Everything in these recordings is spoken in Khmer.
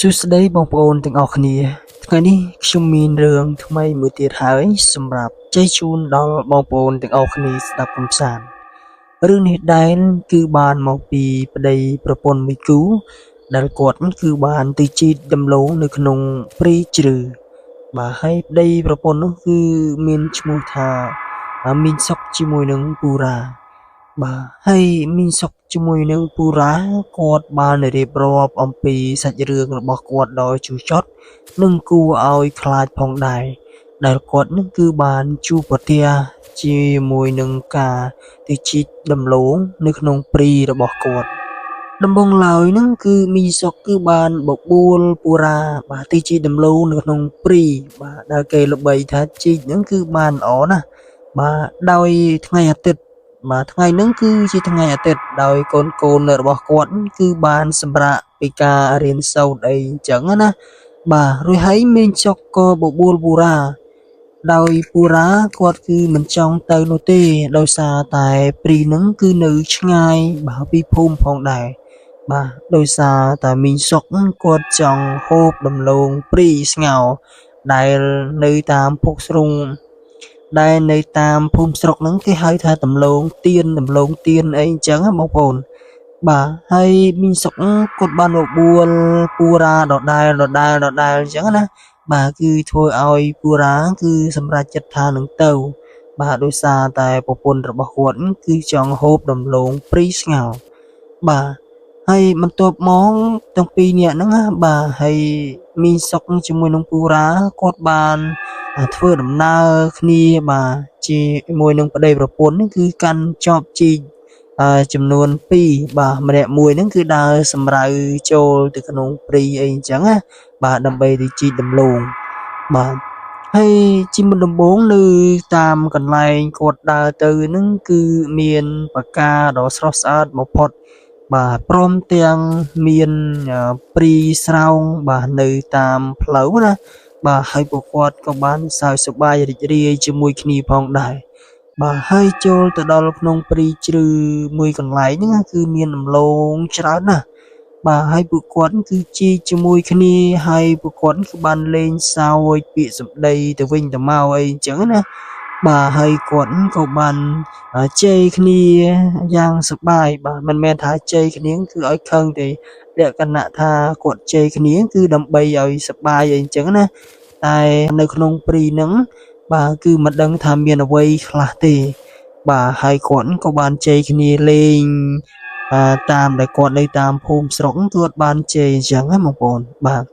សួស្តីបងប្អូនទាំងអស់គ្នាថ្ងៃនេះខ្ញុំមានរឿងថ្មីមួយទៀតហើយសម្រាប់ចែកជូនដល់បងប្អូនទាំងអស់គ្នាស្ដាប់កំសាន្តរឿងនេះដែរគឺបានមកពីប្តីប្រពន្ធមួយគូដែលគាត់គឺបានទៅជីកដំឡូងនៅក្នុងព្រៃជ្រៅបាទហើយប្តីប្រពន្ធនោះគឺមានឈ្មោះថាមីងសុកជាមួយនឹងពូរ៉ាបាទហើយមីងសុកជាមួយនឹងពូរ៉ាគាត់បានរៀបរាប់អំពីសាច់រឿងរបស់គាត់ដោយជូរចត់និងគួរឲ្យខ្លាចផងដែរដែលគាត់នឹងគឺបានជួបប្រទះជាមួយនឹងការទៅជីកដំឡូងនៅក្នុងព្រៃរបស់គាត់ដំបងឡើយហ្នឹងគឺមីសុកគឺបានបបួលពូរ៉ាបាទទៅជីកដំឡូងនៅក្នុងព្រៃបាទដែលគេល្បីថាជីកហ្នឹងគឺបានល្អណាស់បាទដោយថ្ងៃអាទិត្យបាទថ្ងៃហ្នឹងគឺជាថ្ងៃអាទិត្យដោយកូនរបស់គាត់គឺបានសម្រាកពីការរៀនសូត្រអីអញ្ចឹងណាបាទរួចហើយមីងសុកក៏បបួលពូរ៉ាដោយពូរ៉ាគាត់គឺមិនចង់ទៅនោះទេដោយសារតែព្រីហ្នឹងគឺនៅឆ្ងាយបាទពីភូមិផងដែរបាទដោយសារតែមីងសុកគាត់ចង់ហូបដំឡូងព្រីស្ងោរដែលនៅតាមភូកស្រុងដែលនៅតាមភូមិស្រុកហ្នឹងគេហៅថាដំឡូងទៀនអីអញ្ចឹងបងប្អូនបាទហើយមីងសុកគាត់បានបបួលពូរ៉ាដដែលអញ្ចឹងណាបាទគឺធ្វើឲ្យពូរ៉ាគឺសម្រេចចិត្តថានឹងទៅបាទដោយសារតែប្រពន្ធរបស់គាត់គឺចង់ហូបដំឡូងព្រីស្ងោរបាទហើយបន្ទាប់មកទាំងពីរនាក់ហ្នឹងណាបាទហើយមីងសុកជាមួយនឹងពូរ៉ាគាត់បានធ្វើដំណើរគ្នាបាទជាមួយនឹងប្តីប្រពន្ធហ្នឹងគឺកាន់ចបជីកចំនួន2បាទម្នាក់មួយហ្នឹងគឺដើរសម្រាវចូលទៅក្នុងព្រៃអីអញ្ចឹងណាបាទដើម្បីទៅជីកដំឡូងបាទហើយជាមុនដំបូងនៅតាមកន្លែងគាត់ដើរទៅហ្នឹងគឺមានបកាដ៏ស្រស់ស្អាតបំផុតបាទព្រមទាំងមានព្រីស្រោងបាទនៅតាមផ្លូវណាបាទហើយពួកគាត់ក៏បានសើចសប្បាយរីករាយជាមួយគ្នាផងដែរបាទហើយចូលទៅដល់ក្នុងព្រីជ្រៅមួយកន្លែងហ្នឹងគឺមានដំឡូងច្រើនណាស់បាទហើយពួកគាត់គឺជីកជាមួយគ្នាហើយពួកគាត់គឺបានលេងសើចពាក្យសម្ដីទៅវិញទៅមកអីអញ្ចឹងណាបាទហើយគាត់ក៏បានជេរគ្នាយ៉ាងសប្បាយបាទមិនមែនថាជេរគ្នាគឺឲ្យខឹងទេលក្ខណៈថាគាត់ជេរគ្នាគឺដើម្បីឲ្យសប្បាយអីអញ្ចឹងណាតែនៅក្នុងព្រីហ្នឹងបាទគឺមិនដឹងថាមានអ្វីខ្លះទេបាទហើយគាត់ក៏បានជេរគ្នាលេងតាមដែលគាត់នៅតាមភូមិស្រុកគាត់បានជេរអញ្ចឹងណាបងប្អូនបាទ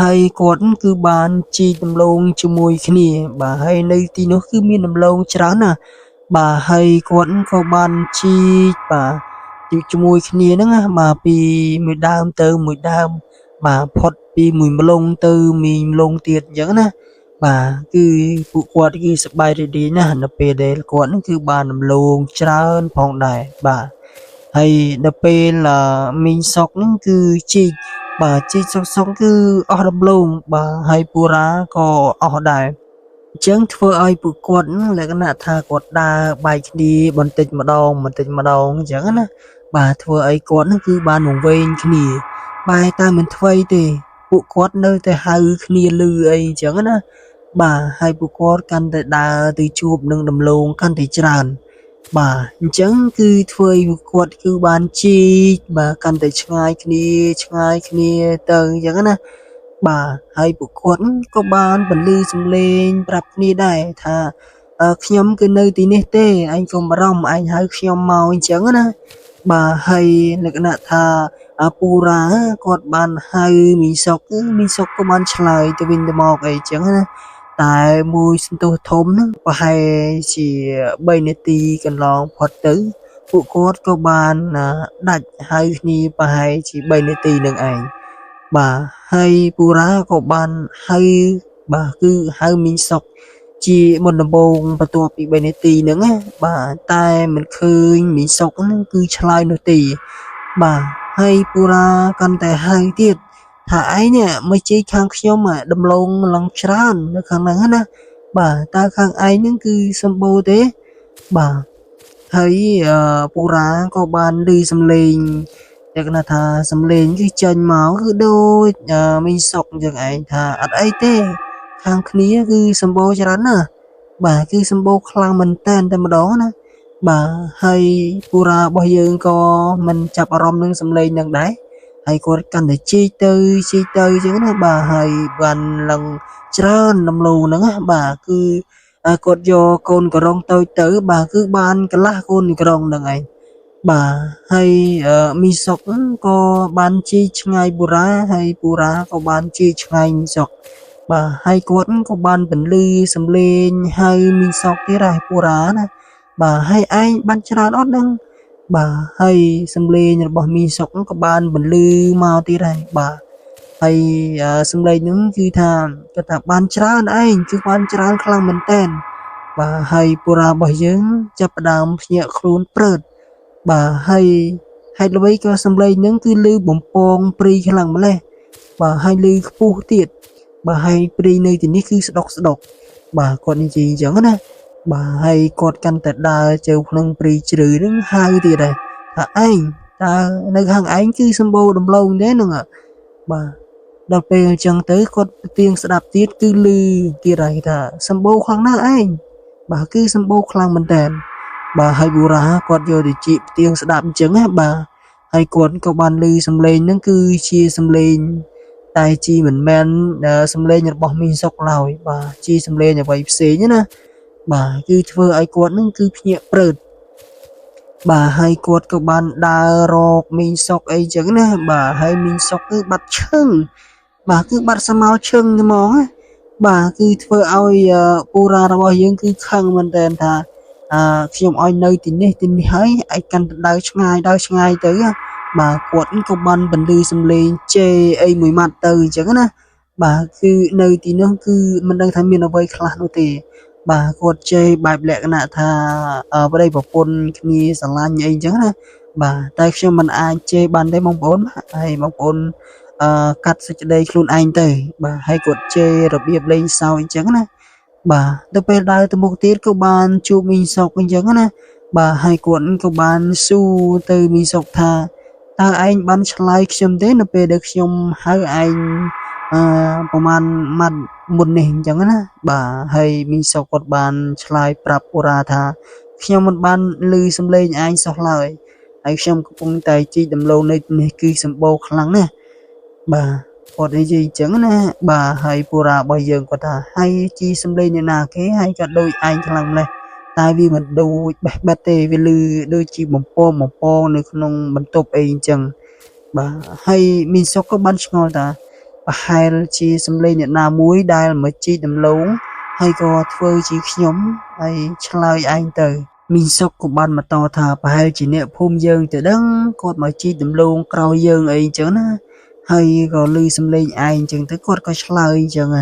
ហើយគាត់គឺបានជីកដំឡូងជាមួយគ្នាបាទហើយនៅទីនោះគឺមានដំឡូងច្រើនណាស់បាទហើយគាត់ក៏បានជីកបាទជាមួយគ្នាហ្នឹងណាបាទពីមួយដើមទៅមួយដើមបាទផុតពីមួយម្លងទៅមីម្លងទៀតអញ្ចឹងណាបាទគឺពួកគាត់គឺសប្បាយរីករាយណាស់នៅពេលដែលគាត់គឺបានដំឡូងច្រើនផងដែរបាទហើយដល់ពេលមីងសុកហ្នឹងគឺជីកបាទជីកសុកគឺអស់ដំឡូងបាទហើយពូរ៉ាក៏អស់ដែរអញ្ចឹងធ្វើឲ្យពួកគាត់លក្ខណៈថាគាត់ដើរបែកគ្នាបន្តិចម្ដងអញ្ចឹងណាបាទធ្វើឲ្យគាត់ហ្នឹងគឺបានវង្វេងគ្នាបែរតែមិនថ្មីទេពួកគាត់នៅតែហៅគ្នាលឺអីអញ្ចឹងណាបាទហើយពួកគាត់កាន់តែដើរទៅជួបនឹងដំឡូងកាន់តែច្រើនបាទអញ្ចឹងគឺធ្វើឲ្យគាត់គឺបានជីកបាទកាន់តែឆ្ងាយគ្នាទៅអញ្ចឹងណាបាទហើយពួកគាត់ក៏បានបន្លឺសំឡេងប្រាប់គ្នាដែរថាខ្ញុំគឺនៅទីនេះទេឯងកុំបារម្ភឯងហៅខ្ញុំមកអញ្ចឹងណាបាទហើយលក្ខណៈថាពូរ៉ាគាត់បានហៅមីសុកក៏បានឆ្លើយទៅវិញទៅមកអីអញ្ចឹងណាតែមួយសន្ទុះធំហ្នឹងប្រហែលជា3នាទីកន្លងផុតទៅពួកគាត់ក៏បានដាច់ហៅគ្នាប្រហែលជា3នាទីនឹងឯងបាទហើយពូរ៉ាក៏បានហៅបាទគឺហៅមីងសុកជាមុនដំបូងបន្ទាប់ពី3នាទីហ្នឹងណាបាទតែមិនឃើញមីងសុកហ្នឹងគឺឆ្លើយនោះទេបាទហើយពូរ៉ាកាន់តែហៅទៀតថាឯងនេះមកជិះខាងខ្ញុំដំឡូងឡើងច្រើននៅខាងហ្នឹងណាបាទតើខាងឯងហ្នឹងគឺសម្បូរទេបាទហើយពូរ៉ាក៏បានឮសំឡេង lẽ là thà sầm lên cái chân máu cứ đôi mình sọc chẳng ai thà ở ấy thế hàng kia cứ sầm bô cho rắn à bà cứ sầm bô khlang mình tên tên mà đó nè bà hay pura bao giờ có mình chập rom nâng sầm lên nâng đáy hay có cần để chi tư chứ nó bà hay bàn lần trơn nằm lù nữa bà cứ cột do con cờ rong tôi tử bà cứ ban cái lá con cờ rong nâng ấy bà hay mi sọc có ban chi ngay pura hay pura có ban chi ngay mi sọc bà hay quấn có ban bình ly sầm lên hay mi sọc cái này pura nè bà hay ai ban chả đó đừng bà hay sầm lên bỏ mi sọc có ban bình ly màu tí này bà hay sầm lên những khi cái thằng ban chả này chứ ban chả khăng mình tên bà hay pura bảo dưỡng chấp đàm nhẹ khuôn prớt bà hay lấy cái sầm lên những cứ lư bồng pong pri khăng mà lên bà hay lư phu tiệt bà hay pri nơi thì ní cứ sọc bà còn gì chẳng nè bà hay cột căn tật đà châu khăng pri trừ đến hai thì này anh ta nơi hàng anh cứ sầm bô đầm lâu thế nữa bà đọc về chẳng tới cột tiếng sẽ đạp tiết cứ lư thì này ta sầm bô khăng na anh bà cứ sầm bô khăng mình đèn bà hay bù ra cột vô để chị tiếng sẽ đạp chứng á bà hay cột có bàn lư sầm lên nó cứ chia sầm lên tai chi mình men sầm lên nhặt bỏ mình sọc lòi bà chi sầm lên nhà vậy xế nhá nè bà cứ thưa ai cột nó cứ nhẹ prợt bà hay cột có bàn đà rọc mình sọc ấy chứng nè bà hay mình sọc cứ bắt chân bà cứ bắt sao máu chân cái món á bà cứ thưa ai pura ra bao nhiêu cứ khăng mình đèn thà khi ông ai nơi thì thấy ai cần đau ngay tới bà quật có ban bình lưu xâm lên chê ai mùi mặt từ chẳng á bà cứ nơi thì nó cứ mình đang thấy miền ở đây khá là thì bà quật chê bài lệ cái nạ thà ở đây bảo phôn như sản lan như anh chẳng á bà tại khi mình ai chê bàn đây mong bốn hay mong bốn cắt sẽ đây luôn anh tới bà hay quật chê rồi biệp lên sau anh chẳng á bà tôi phải đào từ một tiết của bạn chụp mình sọc anh chẳng á bà hay cuốn của bạn su từ mình sọc thà ta anh ban slide xem thế nó về được xem hai anhประมาณmặt một nền chẳng á bà hay mình sọc một bàn slide prapura thà xem một bàn lư xem lên anh sọc lời anh xem cũng tài chi đầm lâu này cứ xem bầu khăn nè bà còn cái gì chẳng nè bà hay pura bây giờ của ta hay chi xem lên như nào cái hay cả đôi anh khăn này tại vì mình đôi bát tê vì lư đôi chi một po nữa không mình top ấy chẳng bà hay mình sắp có bắn ngon ta bà hay chi xem lên như nào muối đai mà chi đầm lâu hay có phơi chi nhóm hay chơi anh từ mình sắp có bắn mà to thà bà hay chỉ nè phun dương từ đấng còn mà chi đầm lâu cao dương ấy chứ nè hay có lưu xâm lên ai chừng tới cột có slide chừng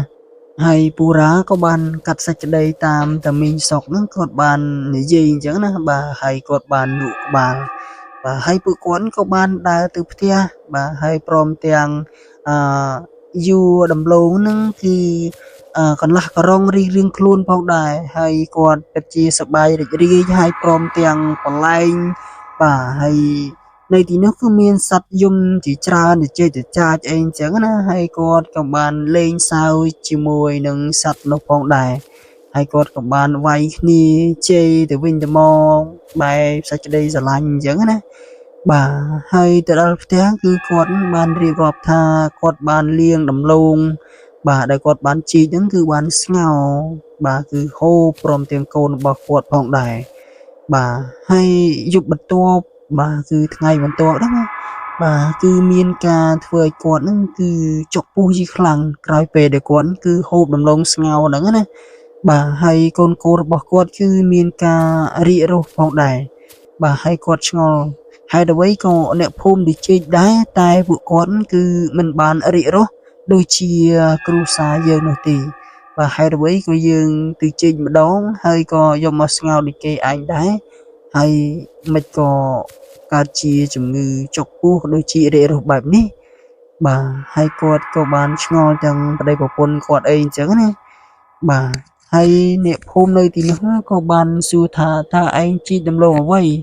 hay pura có bàn cắt sạch đây tam tầm mình sọc nó cột bàn gì chẳng nè bà hay cột bàn nụ bàn bà hay bự quán có bàn đa từ tia bà hay prom tiang du đầm lâu nó thì còn là có rong riêng luôn phong đài hay còn chia sập bài để riêng hay prom tiang còn lại bà hay này thì nó cứ miên sạch dùng chỉ tra để chơi để cha anh chẳng á hay con các bạn lên sao chỉ mùi nâng sạch nó phong đài hay con các bạn vay ni chơi từ bên từ mò bài sạch đây giờ lành chẳng á bà hay từ đó thế cứ con bạn đi gọp tha con bạn liêng đầm lông bà đây con bạn chi những cứ bạn ngào bà cứ hô prom tiếng côn bà quật phong đài bà hay giúp bật to bà cứ ngàyวันตัวđó bà cứ miên ca thời quạt nó cứ chọc pu gì khăng cài về để quạt cứ hộp đầm lông ngào đó nè bà hay con cô bỏ quạt cứ miên ca rịa rồi phong đài bà hay quạt ngò hay đâu ấy có nẹp phôm đi chơi đá tai vụ quạt cứ mình bàn rịa rồi đôi chi cruza giờ nổi tì và hay đâu ấy có dương từ trên mà đó hay có dùng mà ngào đi chơi anh đá hay mệt có cá chi chủng ngư chọc pu đôi chi để rồiแบบนี้bà hay quạt có bàn ngon chẳng đây bảo quân quạt ấy chẳng nè bà hay nẹp hôm nay thì nó có bàn su thà anh chi đâm lô vậy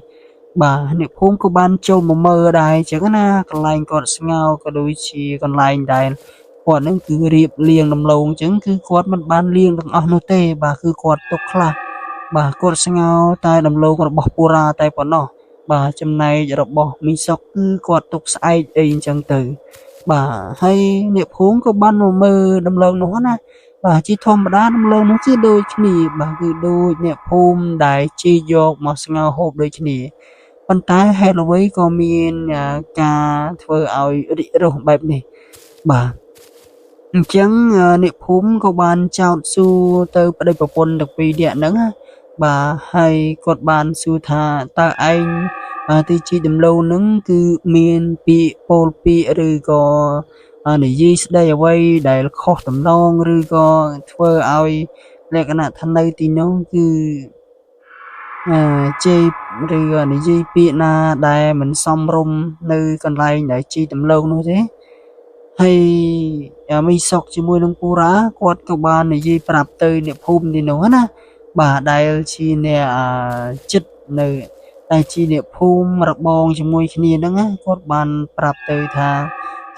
បាទអ្នកភូមិក៏បានចូលមកមើលដែរអញ្ចឹងណាកន្លែងគាត់ស្ងោរក៏ដូចជាកន្លែងដែលគាត់នឹងគឺរៀបលាងដំឡូងអញ្ចឹងគឺគាត់មិនបានលាងទាំងអស់នោះទេបាទគឺគាត់ទុកខ្លះបាទគាត់ស្ងោរតែដំឡូងរបស់ពូរ៉ាតែប៉ុណ្ណោះបាទចំណែករបស់មីសុកគឺគាត់ទុកស្អែកអីអញ្ចឹងទៅបាទហើយអ្នកភូមិក៏បានមកមើលដំឡូងនោះណាបាទជាធម្មតាដំឡូងនោះគឺដូចគ្នាបាទគឺដូចអ្នកភូមិដែលជាយកមកស្ងោរហូបដូចគ្នាប៉ុន្តែហេតុអ្វីក៏មានការធ្វើឲ្យរិះរោសបែបនេះបាទអញ្ចឹងអ្នកភូមិក៏បានចោទសួរទៅប្តីប្រពន្ធទាំងពីរនាក់ហ្នឹងណាបាទហើយគាត់បានសួរថាតើឯងទីជីដំឡូងហ្នឹងគឺមានពាក្យពោលពាក្យឬក៏និយាយស្ដីអ្វីដែលខុសតំណងឬក៏ធ្វើឲ្យលក្ខណៈថានៅទីនោះគឺជេរឬក៏និយាយពាក្យណាដែលមិនសមរម្យនៅកន្លែងដែលជីដំឡូងនោះទេហើយមីសុកជាមួយនឹងពូរ៉ាគាត់ក៏បាននិយាយប្រាប់ទៅអ្នកភូមិទីនោះណាបាទដែលជាអ្នកចិត្តនៅតែជាអ្នកភូមិរបងជាមួយគ្នាហ្នឹងណាគាត់បានប្រាប់ទៅថា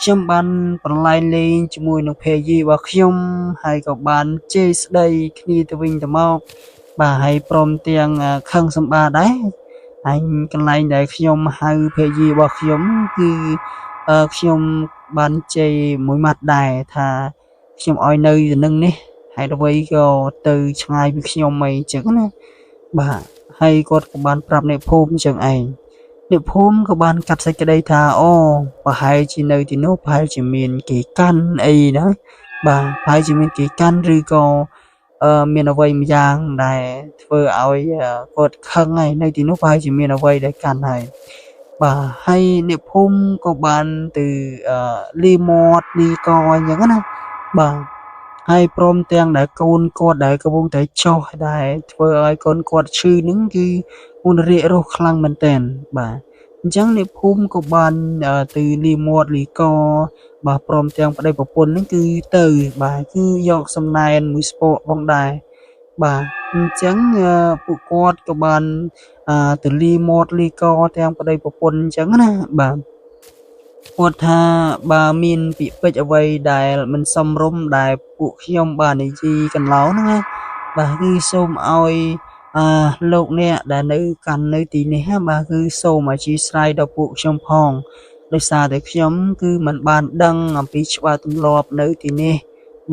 ខ្ញុំបានប្រឡែងលេងជាមួយនឹងភរិយារបស់ខ្ញុំហើយក៏បានជេរស្ដីគ្នាទៅវិញទៅមកបាទហើយព្រមទាំងខឹងសម្បាដែរហើយកន្លែងដែលខ្ញុំហៅភរិយារបស់ខ្ញុំគឺខ្ញុំបានជេរមួយម៉ាត់ដែរថាខ្ញុំឲ្យនៅទៅនឹងនេះហេតុអ្វីក៏ទៅឆ្ងាយពីខ្ញុំអីអញ្ចឹងណាបាទហើយគាត់ក៏បានប្រាប់អ្នកភូមិអញ្ចឹងឯងអ្នកភូមិក៏បានកាត់សេចក្តីថាអូប្រហែលជានៅទីនោះប្រហែលជាមានគេកាន់អីណាបាទប្រហែលជាមានគេកាន់ឬក៏មានអ្វីម្យ៉ាងដែលធ្វើឲ្យគាត់ខឹងហើយនៅទីនោះប្រហែលជាមានអ្វីដែលកាន់ហើយបាទហើយអ្នកភូមិក៏បានទៅលាមាត់លាកអញ្ចឹងណាបាទហើយព្រមទាំងដែលកូនគាត់ដែលកំពុងតែចុះដែលធ្វើឲ្យកូនគាត់ឈឺហ្នឹងគឺមុនរាគរោសខ្លាំងមែនតើបាទអញ្ចឹងអ្នកភូមិក៏បានទៅលាមាត់លាកបាទព្រមទាំងប្តីប្រពន្ធហ្នឹងគឺទៅបាទគឺយកសំណែនមួយស្ពកផងដែរបាទអញ្ចឹងពួកគាត់ក៏បានទៅលាមាត់លាកទាំងប្តីប្រពន្ធអញ្ចឹងណាបាទគាត់ថាបើមានពាក្យពេចន៍អ្វីដែលមិនសមរម្យដែលពួកខ្ញុំបាននិយាយកន្លងហ្នឹងណាបាទគឺសូមឲ្យលោកអ្នកដែលនៅកាន់នៅទីនេះបាទគឺសូមអធិស្ឋានដល់ពួកខ្ញុំផងដោយសារតែខ្ញុំគឺមិនបានដឹងអំពីច្បាប់ទម្លាប់នៅទីនេះ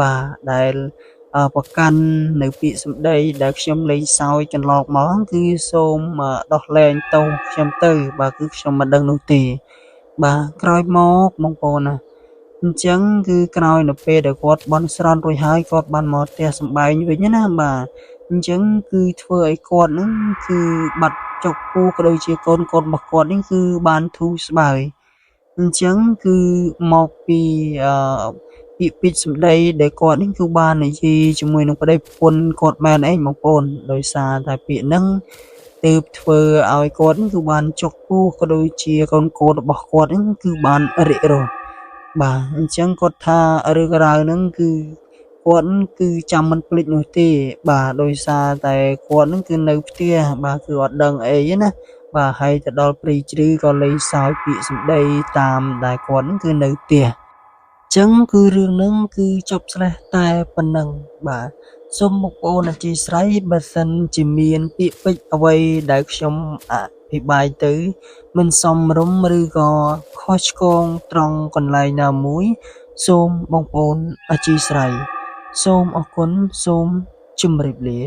បាទដែលប្រកាន់នៅពាក្យសម្ដីដែលខ្ញុំលេងសើចកន្លងមកគឺសូមដោះលែងទោសខ្ញុំទៅបាទគឺខ្ញុំមិនដឹងនោះទេបាទក្រោយមកបងប្អូនណាអញ្ចឹងគឺក្រោយនៅពេលដែលគាត់បន់ស្រន់រួចហើយគាត់បានមកផ្ទះសម្បែងវិញណាបាទអញ្ចឹងគឺធ្វើឲ្យគាត់ហ្នឹងគឺបាត់ចុកពូក៏ដូចជាកូនរបស់គាត់នេះគឺបានធូរស្បើយអញ្ចឹងគឺមកពីពាក្យពេចន៍សម្ដីដែលគាត់នេះគឺបាននិយាយជាមួយនឹងប្តីប្រពន្ធគាត់មែនឯងបងប្អូនដោយសារតែពាក្យហ្នឹងទើបធ្វើឲ្យគាត់គឺបានចុកពោះក៏ដូចជាកូនរបស់គាត់ហ្នឹងគឺបានរិះរោសបាទអញ្ចឹងគាត់ថារឿងរ៉ាវហ្នឹងគឺគាត់គឺចាំមិនភ្លេចនោះទេបាទដោយសារតែគាត់ហ្នឹងគឺនៅផ្ទះបាទគឺអត់ដឹងអីណាបាទហើយទៅដល់ព្រៃជ្រឺក៏លេងសើចពាក្យសម្ដីតាមដែលគាត់ហ្នឹងគឺនៅផ្ទះចឹងគឺរឿងហ្នឹងគឺចប់ស្លេះតែប៉ុណ្ណឹងបាទសូមបងប្អូនអធិស្ឋានបើសិនជាមានពាក្យពេចន៍អ្វីដែលខ្ញុំអភិបាយទៅមិនសមរម្យឬក៏ខុសឆ្គងត្រង់កន្លែងណាមួយសូមបងប្អូនអធិស្ឋានសូមអរគុណសូមជម្រាបលា